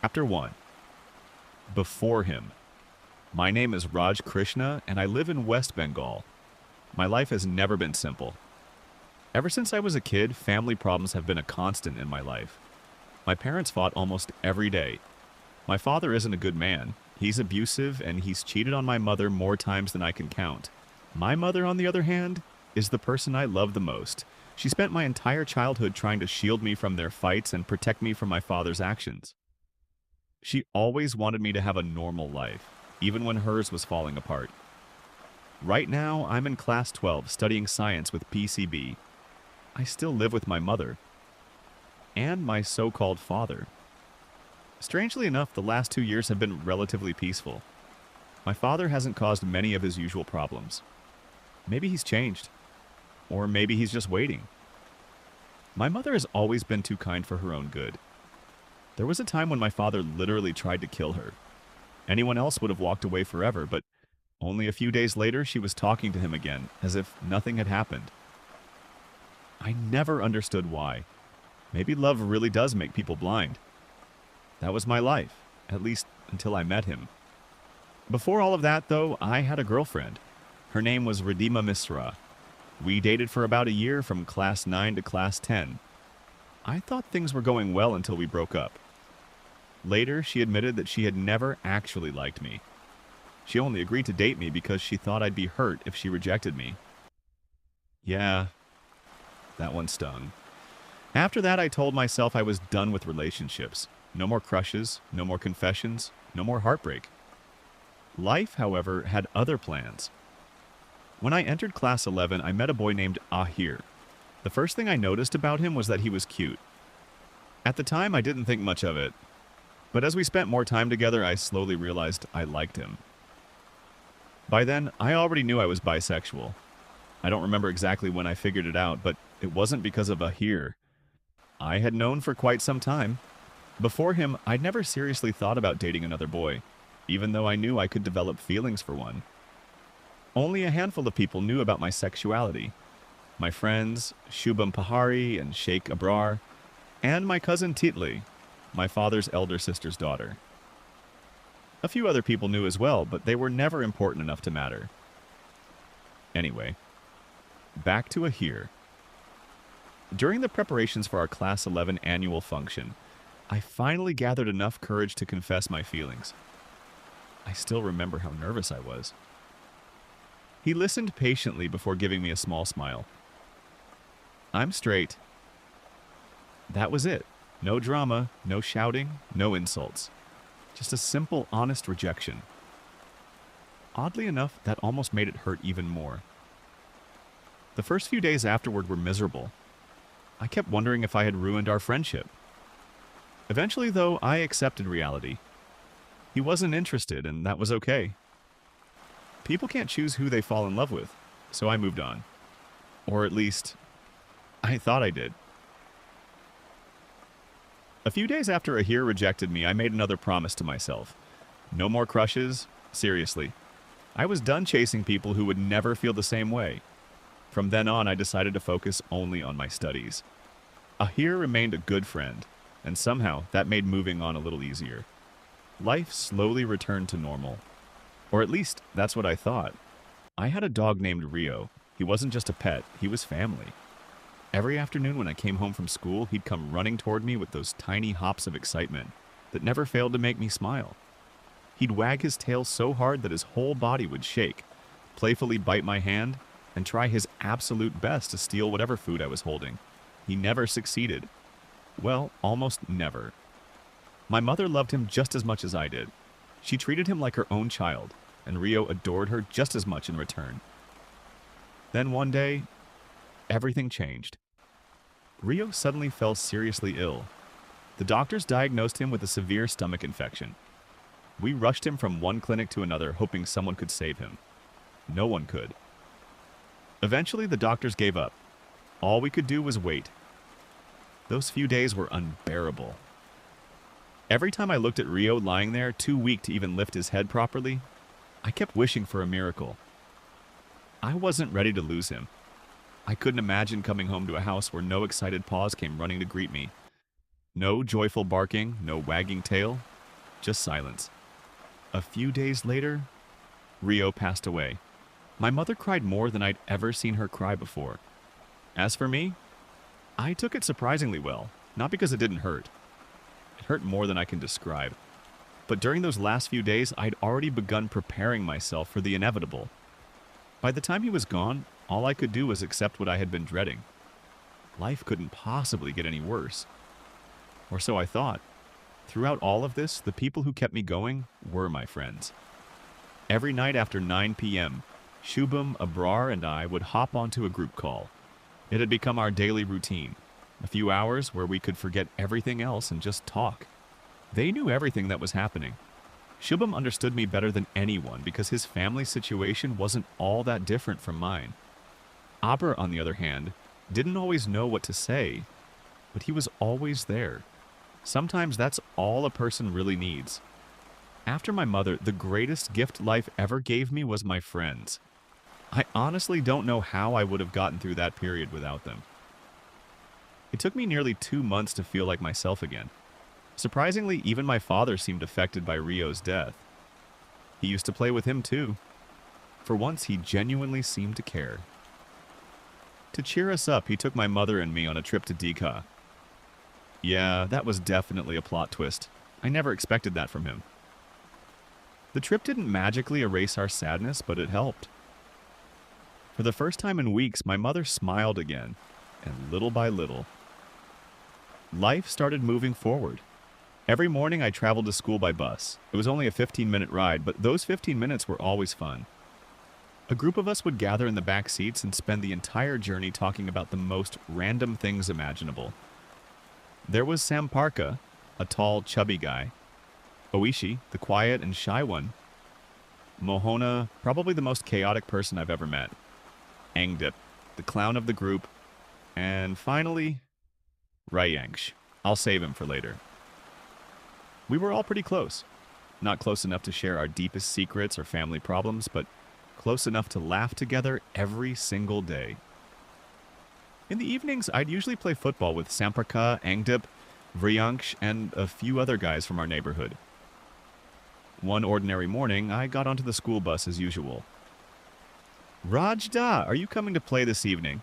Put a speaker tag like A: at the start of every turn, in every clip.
A: Chapter 1. Before him. My name is Raj Krishna, and I live in West Bengal. My life has never been simple. Ever since I was a kid, family problems have been a constant in my life. My parents fought almost every day. My father isn't a good man. He's abusive, and he's cheated on my mother more times than I can count. My mother, on the other hand, is the person I love the most. She spent my entire childhood trying to shield me from their fights and protect me from my father's actions. She always wanted me to have a normal life, even when hers was falling apart. Right now, I'm in class 12 studying science with PCB. I still live with my mother and my so-called father. Strangely enough, the last 2 years have been relatively peaceful. My father hasn't caused many of his usual problems. Maybe he's changed. Or maybe he's just waiting. My mother has always been too kind for her own good. There was a time when my father literally tried to kill her. Anyone else would have walked away forever, but only a few days later she was talking to him again, as if nothing had happened. I never understood why. Maybe love really does make people blind. That was my life, at least until I met him. Before all of that, though, I had a girlfriend. Her name was Radhima Misra. We dated for about a year from class 9 to class 10. I thought things were going well until we broke up. Later, she admitted that she had never actually liked me. She only agreed to date me because she thought I'd be hurt if she rejected me. Yeah, that one stung. After that, I told myself I was done with relationships. No more crushes, no more confessions, no more heartbreak. Life, however, had other plans. When I entered class 11, I met a boy named Ahir. The first thing I noticed about him was that he was cute. At the time, I didn't think much of it. But as we spent more time together, I slowly realized I liked him. By then, I already knew I was bisexual. I don't remember exactly when I figured it out, but it wasn't because of Ahir. I had known for quite some time. Before him, I'd never seriously thought about dating another boy, even though I knew I could develop feelings for one. Only a handful of people knew about my sexuality. My friends, Shubham Pahari and Sheikh Abrar, and my cousin Titli, my father's elder sister's daughter. A few other people knew as well, but they were never important enough to matter. Anyway, back to Ahir. During the preparations for our Class 11 annual function, I finally gathered enough courage to confess my feelings. I still remember how nervous I was. He listened patiently before giving me a small smile. I'm straight. That was it. No drama, no shouting, no insults. Just a simple, honest rejection. Oddly enough, that almost made it hurt even more. The first few days afterward were miserable. I kept wondering if I had ruined our friendship. Eventually, though, I accepted reality. He wasn't interested, and that was okay. People can't choose who they fall in love with, so I moved on. Or at least, I thought I did. A few days after Ahir rejected me, I made another promise to myself. No more crushes, seriously. I was done chasing people who would never feel the same way. From then on, I decided to focus only on my studies. Ahir remained a good friend, and somehow that made moving on a little easier. Life slowly returned to normal. Or at least, that's what I thought. I had a dog named Rio. He wasn't just a pet, he was family. Every afternoon when I came home from school, he'd come running toward me with those tiny hops of excitement that never failed to make me smile. He'd wag his tail so hard that his whole body would shake, playfully bite my hand, and try his absolute best to steal whatever food I was holding. He never succeeded. Well, almost never. My mother loved him just as much as I did. She treated him like her own child, and Rio adored her just as much in return. Then one day, everything changed. Rio suddenly fell seriously ill. The doctors diagnosed him with a severe stomach infection. We rushed him from one clinic to another, hoping someone could save him. No one could. Eventually, the doctors gave up. All we could do was wait. Those few days were unbearable. Every time I looked at Rio lying there, too weak to even lift his head properly, I kept wishing for a miracle. I wasn't ready to lose him. I couldn't imagine coming home to a house where no excited paws came running to greet me. No joyful barking, no wagging tail, just silence. A few days later, Rio passed away. My mother cried more than I'd ever seen her cry before. As for me, I took it surprisingly well, not because it didn't hurt. It hurt more than I can describe. But during those last few days, I'd already begun preparing myself for the inevitable. By the time he was gone, all I could do was accept what I had been dreading. Life couldn't possibly get any worse. Or so I thought. Throughout all of this, the people who kept me going were my friends. Every night after 9 p.m., Shubham, Abrar, and I would hop onto a group call. It had become our daily routine, a few hours where we could forget everything else and just talk. They knew everything that was happening. Shubham understood me better than anyone because his family situation wasn't all that different from mine. Abrar, on the other hand, didn't always know what to say, but he was always there. Sometimes that's all a person really needs. After my mother, the greatest gift life ever gave me was my friends. I honestly don't know how I would have gotten through that period without them. It took me nearly 2 months to feel like myself again. Surprisingly, even my father seemed affected by Rio's death. He used to play with him too. For once, he genuinely seemed to care. To cheer us up, he took my mother and me on a trip to Dika. Yeah, that was definitely a plot twist. I never expected that from him. The trip didn't magically erase our sadness, but it helped. For the first time in weeks, my mother smiled again, and little by little, life started moving forward. Every morning I traveled to school by bus. It was only a 15-minute ride, but those 15 minutes were always fun. A group of us would gather in the back seats and spend the entire journey talking about the most random things imaginable. There was Samparka, a tall, chubby guy. Oishi, the quiet and shy one. Mohona, probably the most chaotic person I've ever met. Angdip, the clown of the group. And finally, Rayangsh. I'll save him for later. We were all pretty close. Not close enough to share our deepest secrets or family problems, but close enough to laugh together every single day. In the evenings, I'd usually play football with Samparka, Angdip, Vryanksh, and a few other guys from our neighborhood. One ordinary morning, I got onto the school bus as usual. "Rajda, are you coming to play this evening?"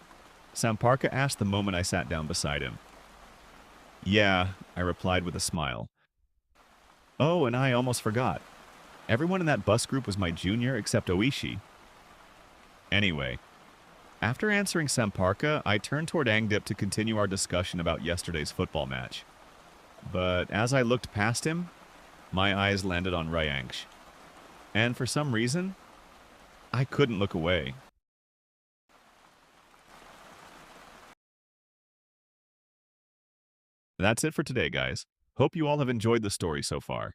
A: Samparka asked the moment I sat down beside him. "Yeah," I replied with a smile. Oh, and I almost forgot. Everyone in that bus group was my junior except Oishi. Anyway, after answering Samparka, I turned toward Angdip to continue our discussion about yesterday's football match. But as I looked past him, my eyes landed on Rayangsh. And for some reason, I couldn't look away. That's it for today, guys. Hope you all have enjoyed the story so far.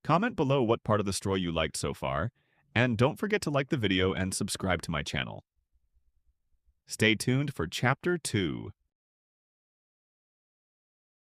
A: Comment below what part of the story you liked so far, and don't forget to like the video and subscribe to my channel. Stay tuned for Chapter 2.